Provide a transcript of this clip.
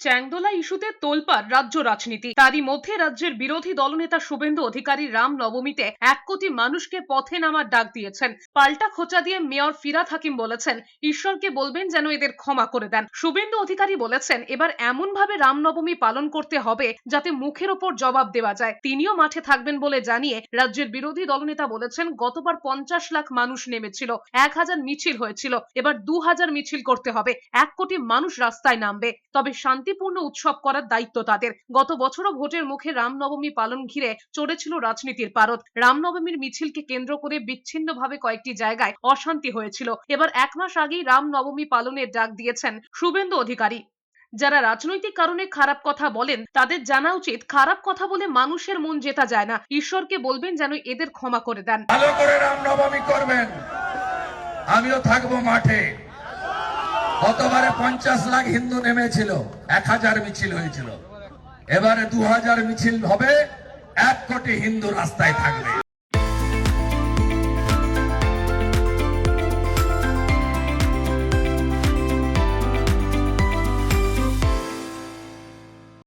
চ্যাংদোলা ইস্যুতে তোলপাড় রাজ্য রাজনীতি। তারই মধ্যে রাজ্যের বিরোধী দলনেতা শুভেন্দু অধিকারী রাম নবমীতে 1 কোটি মানুষকে পথে নামার ডাক দিয়েছেন। পাল্টা খোঁচা দিয়ে মেয়র ফিরহাদ হাকিম বলেছেন, ঈশ্বরকে বলবেন যেন এদের ক্ষমা করে দেন। শুভেন্দু অধিকারী বলেছেন, এবার এমন ভাবে রামনবমী পালন করতে হবে যাতে মুখের ওপর জবাব দেওয়া যায়। তিনিও মাঠে থাকবেন বলে জানিয়ে রাজ্যের বিরোধী দলনেতা বলেছেন, গতবার 50 লাখ মানুষ নেমেছিল, 1000 মিছিল হয়েছিল, এবার 2000 মিছিল করতে হবে, 1 কোটি মানুষ রাস্তায় নামবে, তবে শান্তিপূর্ণ উৎসব করার দায়িত্ব তাদের। গত বছরও ভোটের মুখে রামনবমী পালন ঘিরে চড়েছিল রাজনীতির পারদ। রামনবমীর মিছিলকে কেন্দ্র করে বিচ্ছিন্নভাবে কয়েকটি জায়গায় অশান্তি হয়েছিল। এবার 1 মাস আগেই রামনবমী পালনের ডাক দিয়েছেন শুভেন্দু অধিকারী। যারা রাজনৈতিক কারণে খারাপ কথা বলেন তাদের জানা উচিত, খারাপ কথা বলে মানুষের মন জেতা যায় না। ঈশ্বরকে বলবেন যেন এদের ক্ষমা করে দেন। ভালো করে রামনবমী করবেন, আমিও থাকবো মাঠে। গতবারে 50 লাখ হিন্দু নেমেছিল, 1000 মিছিল হয়েছিল, এবারে 2000 মিছিল হবে, 1 কোটি হিন্দু রাস্তায় থাকবে।